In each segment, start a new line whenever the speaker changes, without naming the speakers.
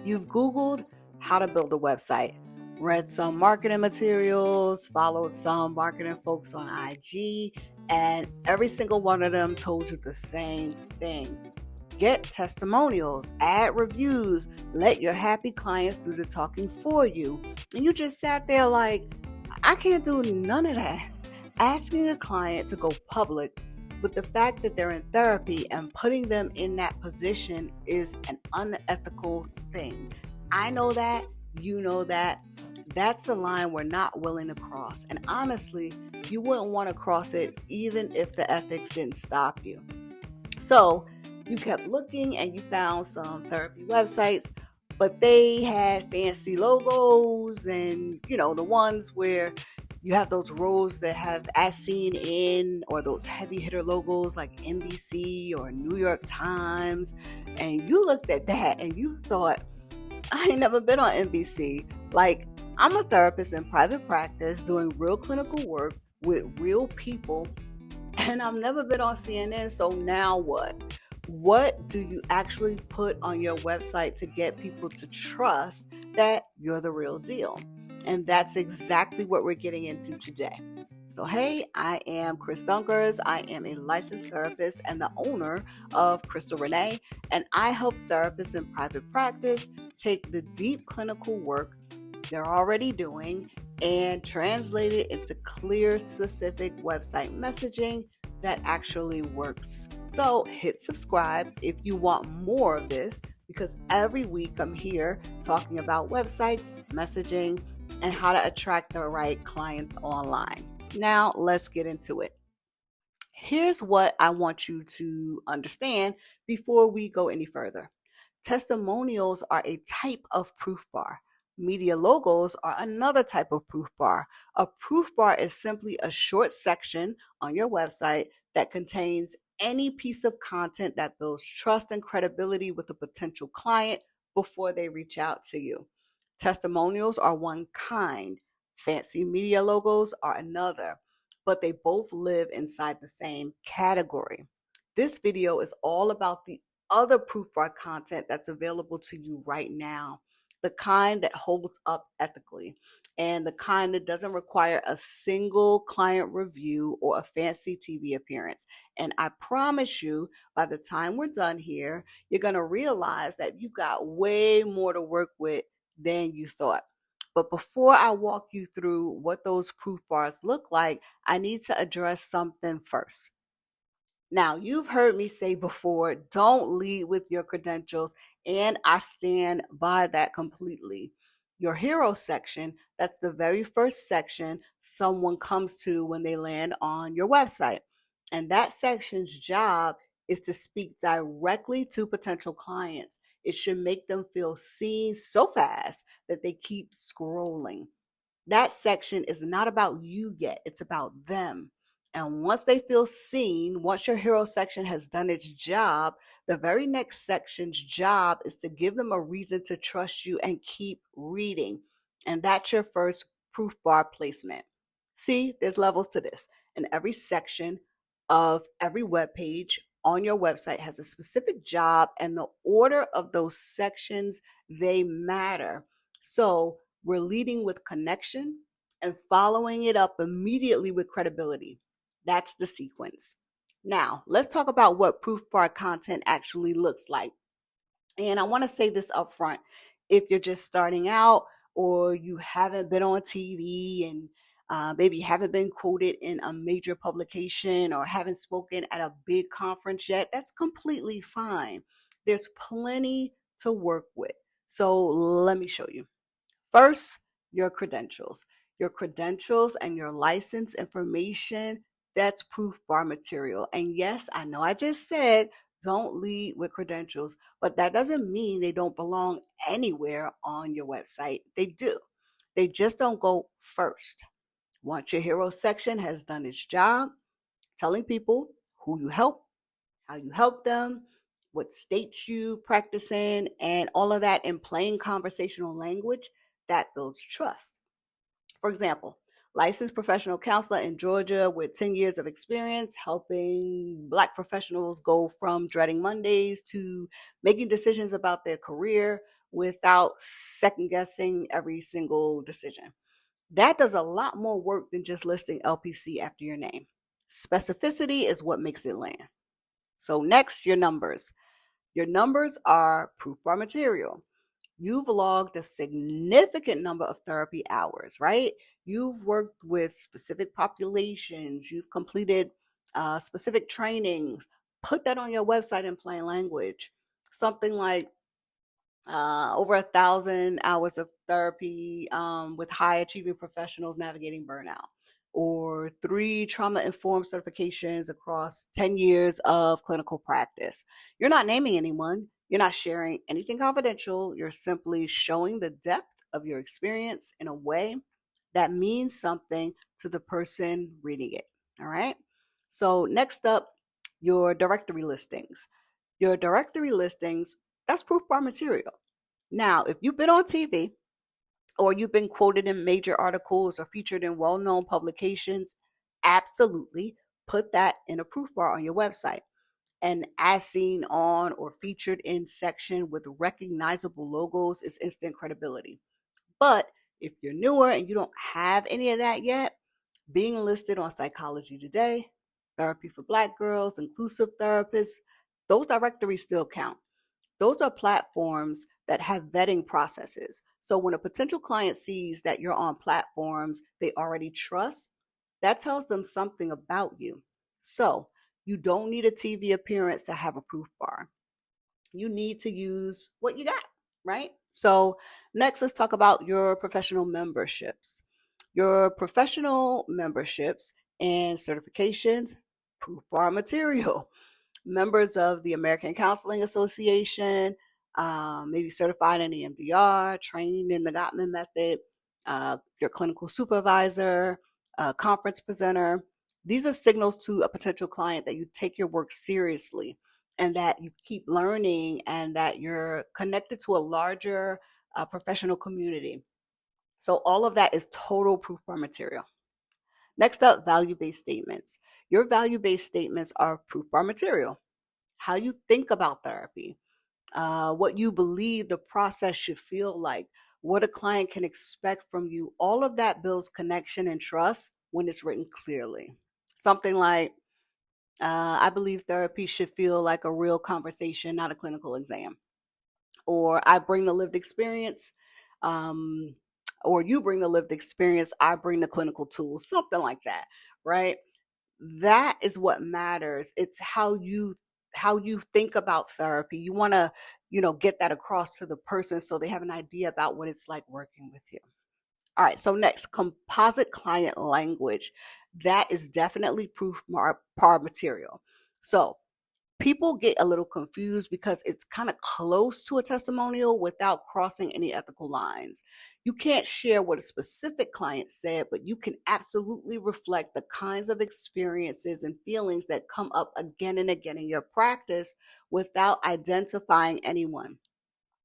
You've Googled how to build a website, read some marketing materials, followed some marketing folks on IG, and every single one of them told you the same thing. Get testimonials, add reviews, let your happy clients do the talking for you. And you just sat there like, I can't do none of that. Asking a client to go public with the fact that they're in therapy and putting them in that position is an unethical thing. I know that, you know that. That's a line we're not willing to cross. And honestly, you wouldn't want to cross it even if the ethics didn't stop you. So you kept looking and you found some therapy websites, but they had fancy logos and, the ones where you have those rows that have as seen in, or those heavy hitter logos like NBC or New York Times. And you looked at that and you thought, I ain't never been on NBC. Like, I'm a therapist in private practice doing real clinical work with real people, and I've never been on CNN, so now what? What do you actually put on your website to get people to trust that you're the real deal? And that's exactly what we're getting into today. So, hey, I am Chris Dunkers. I am a licensed therapist and the owner of Crystal Renee, and I help therapists in private practice take the deep clinical work they're already doing and translate it into clear, specific website messaging that actually works. So hit subscribe if you want more of this, because every week I'm here talking about websites, messaging, and how to attract the right clients online. Now let's get into it. Here's what I want you to understand before we go any further. Testimonials are a type of proof bar. Media logos are another type of proof bar. A proof bar is simply a short section on your website that contains any piece of content that builds trust and credibility with a potential client before they reach out to you. Testimonials are one kind. Fancy media logos are another, but they both live inside the same category. This video is all about the other proof bar content that's available to you right now, the kind that holds up ethically, and the kind that doesn't require a single client review or a fancy TV appearance. And I promise you, by the time we're done here, you're going to realize that you got way more to work with than you thought. But before I walk you through what those proof bars look like, I need to address something first. Now, you've heard me say before, don't lead with your credentials, and I stand by that completely. Your hero section, that's the very first section someone comes to when they land on your website. And that section's job is to speak directly to potential clients. It should make them feel seen so fast that they keep scrolling. That section is not about you yet, it's about them. And once they feel seen, once your hero section has done its job, the very next section's job is to give them a reason to trust you and keep reading. And that's your first proof bar placement. See, there's levels to this. And every section of every web page on your website has a specific job, and the order of those sections, they matter. So we're leading with connection and following it up immediately with credibility. That's the sequence. Now, let's talk about what proof bar content actually looks like. And I want to say this up front. If you're just starting out, or you haven't been on TV, and maybe haven't been quoted in a major publication, or haven't spoken at a big conference yet, that's completely fine. There's plenty to work with. So let me show you. First, your credentials. Your credentials and your license information, that's proof bar material. And yes, I know I just said don't lead with credentials, but that doesn't mean they don't belong anywhere on your website. They do. They just don't go first. Once your hero section has done its job, telling people who you help, how you help them, what states you practice in, and all of that in plain conversational language, that builds trust. For example, licensed professional counselor in Georgia with 10 years of experience helping Black professionals go from dreading Mondays to making decisions about their career without second guessing every single decision. That does a lot more work than just listing LPC after your name. Specificity is what makes it land. So, next, your numbers. Your numbers are proof bar material. You've logged a significant number of therapy hours, right? You've worked with specific populations, you've completed specific trainings. Put that on your website in plain language. Something like over 1,000 hours of therapy with high achieving professionals navigating burnout, or 3 trauma-informed certifications across 10 years of clinical practice. You're not naming anyone. You're not sharing anything confidential. You're simply showing the depth of your experience in a way that means something to the person reading it. All right. So, next up, your directory listings. Your directory listings, that's proof bar material. Now, if you've been on TV or you've been quoted in major articles or featured in well known publications, absolutely put that in a proof bar on your website. And as seen on or featured in section with recognizable logos is instant credibility. But if you're newer and you don't have any of that yet, being listed on Psychology Today, Therapy for Black Girls, Inclusive Therapists, those directories still count. Those are platforms that have vetting processes. So when a potential client sees that you're on platforms they already trust, that tells them something about you. So you don't need a TV appearance to have a proof bar. You need to use what you got, right? So next, let's talk about your professional memberships. Your professional memberships and certifications, proof bar material. Members of the American Counseling Association, maybe certified in EMDR, trained in the Gottman method, your clinical supervisor, conference presenter. These are signals to a potential client that you take your work seriously and that you keep learning and that you're connected to a larger professional community. So all of that is total proof bar material. Next up, value-based statements. Your value-based statements are proof bar material. How you think about therapy, what you believe the process should feel like, what a client can expect from you. All of that builds connection and trust when it's written clearly. Something like, I believe therapy should feel like a real conversation, not a clinical exam. Or I bring the lived experience, um, or you bring the lived experience, I bring the clinical tools, something like that, right? That is what matters. It's how you think about therapy. You want to, get that across to the person so they have an idea about what it's like working with you. All right, so next, composite client language. That is definitely proof par material. So people get a little confused because it's kind of close to a testimonial without crossing any ethical lines. You can't share what a specific client said, but you can absolutely reflect the kinds of experiences and feelings that come up again and again in your practice without identifying anyone.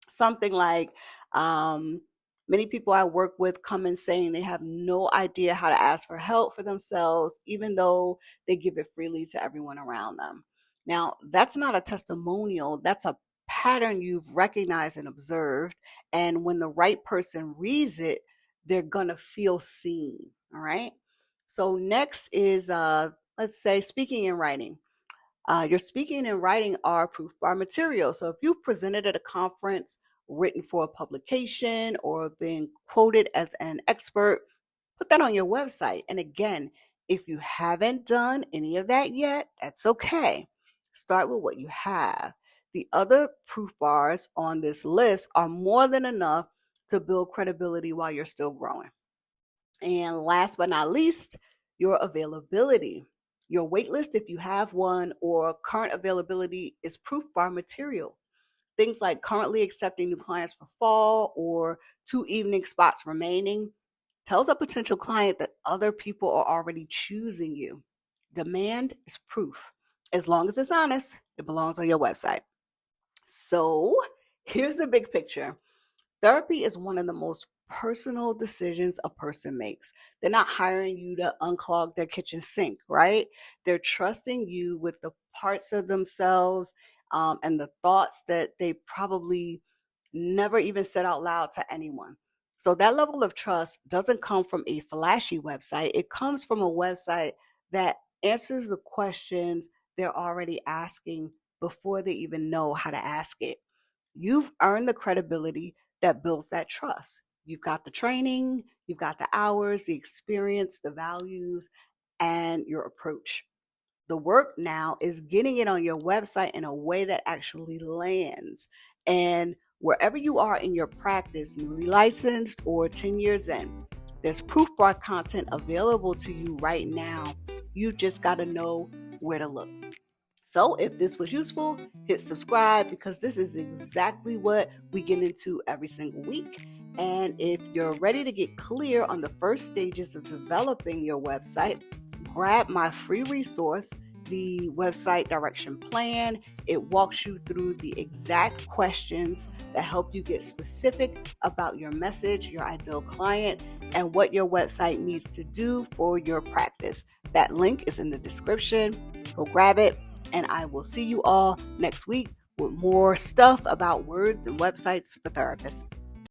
Something like, um, many people I work with come in saying they have no idea how to ask for help for themselves, even though they give it freely to everyone around them. Now, that's not a testimonial, that's a pattern you've recognized and observed. And when the right person reads it, they're going to feel seen. All right. So, next is, let's say, speaking and writing. Your speaking and writing are proof bar material. So if you presented at a conference, written for a publication, or been quoted as an expert, put that on your website. And again, if you haven't done any of that yet, that's okay. Start with what you have. The other proof bars on this list are more than enough to build credibility while you're still growing. And last but not least, your availability. Your waitlist, if you have one, or current availability is proof bar material. Things like currently accepting new clients for fall or 2 evening spots remaining tells a potential client that other people are already choosing you. Demand is proof. As long as it's honest, it belongs on your website. So here's the big picture. Therapy is one of the most personal decisions a person makes. They're not hiring you to unclog their kitchen sink, right? They're trusting you with the parts of themselves and the thoughts that they probably never even said out loud to anyone. So that level of trust doesn't come from a flashy website. It comes from a website that answers the questions they're already asking before they even know how to ask it. You've earned the credibility that builds that trust. You've got the training, you've got the hours, the experience, the values, and your approach. The work now is getting it on your website in a way that actually lands. And wherever you are in your practice, newly licensed or 10 years in, there's proof bar content available to you right now. You just got to know where to look. So if this was useful, hit subscribe because this is exactly what we get into every single week. And if you're ready to get clear on the first stages of developing your website, grab my free resource, the website direction plan. It walks you through the exact questions that help you get specific about your message, your ideal client, and what your website needs to do for your practice. That link is in the description. Go grab it. And I will see you all next week with more stuff about words and websites for therapists.